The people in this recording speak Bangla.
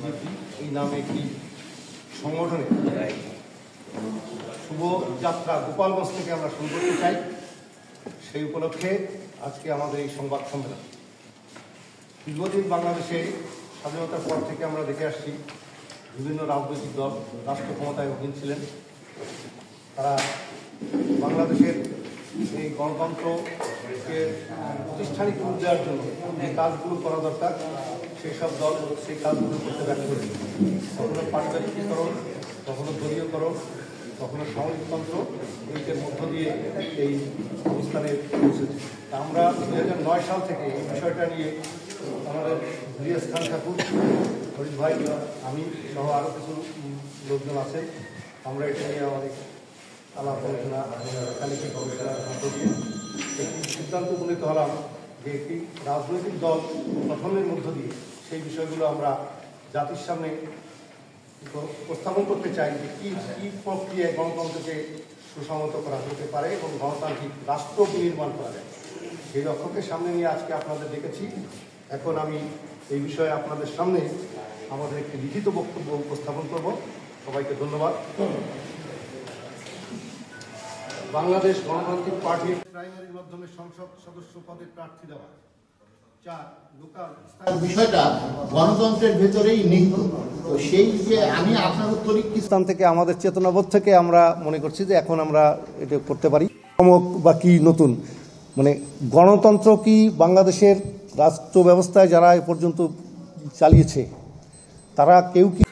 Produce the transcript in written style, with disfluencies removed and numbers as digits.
রাজনীতি এই নামে একটি সংগঠনের শুভ যাত্রা গোপালগঞ্জ থেকে আমরা শুরু করতে চাই। সেই উপলক্ষে আজকে আমাদের এই সংবাদ সম্মেলন। দীর্ঘদিন বাংলাদেশে স্বাধীনতার পর থেকে আমরা দেখে আসছি বিভিন্ন রাজনৈতিক দল রাষ্ট্র ক্ষমতায় অধীন ছিলেন। তারা বাংলাদেশের এই গণতন্ত্রকে প্রতিষ্ঠানিক রূপ দেওয়ার জন্য যে কাজগুলো করা দরকার সেই সব দল সেই কাজগুলো করতে ব্যর্থ হয়েছে। কখনো পারিবারিকীকরণ, কখনো দলীয়করণ, কখনো সামরিকতন্ত্র এইটার মধ্য দিয়ে এই অবস্থানে পৌঁছেছে। আমরা 2009 সাল থেকে এই বিষয়টা নিয়ে আমাদের ইলিয়াস খান ঠাকুর, হরিশ ভাই, আমি সহ আরও কিছু লোকজন আছেন, আমরা এটা নিয়ে অনেক আলাপ আলোচনা একাধিক গবেষণার মধ্য দিয়ে একটি সিদ্ধান্ত উপনীত হলাম যে একটি রাজনৈতিক দল গঠনের মধ্য দিয়ে সেই বিষয়গুলো আমরা জাতির সামনে উপস্থাপন করতে চাই যে কী কী প্রক্রিয়ায় গণতন্ত্রকে সুসংহত করা যেতে পারে এবং গণতান্ত্রিক রাষ্ট্র নির্মাণ করা যায়। সেই লক্ষ্যকে সামনে নিয়ে আজকে আপনাদের দেখেছি। এখন আমি এই বিষয়ে আপনাদের সামনে আমাদের একটি লিখিত বক্তব্য উপস্থাপন করব। সবাইকে ধন্যবাদ। বাংলাদেশ গণতান্ত্রিক পার্টির প্রাইমারির মাধ্যমে সংসদ সদস্য পদে প্রার্থী দেওয়া। বিষয়টা গণতন্ত্রের ভেতরেই নিহিত। তো সেই যে আমি আপনার উত্তরিক স্থান থেকে আমাদের চেতনাবোধ থেকে আমরা মনে করছি যে এখন আমরা এটা করতে পারি। বা কি নতুন মানে গণতন্ত্র কি বাংলাদেশের রাষ্ট্র ব্যবস্থায় যারা এ পর্যন্ত চালিয়েছে তারা কেউ কি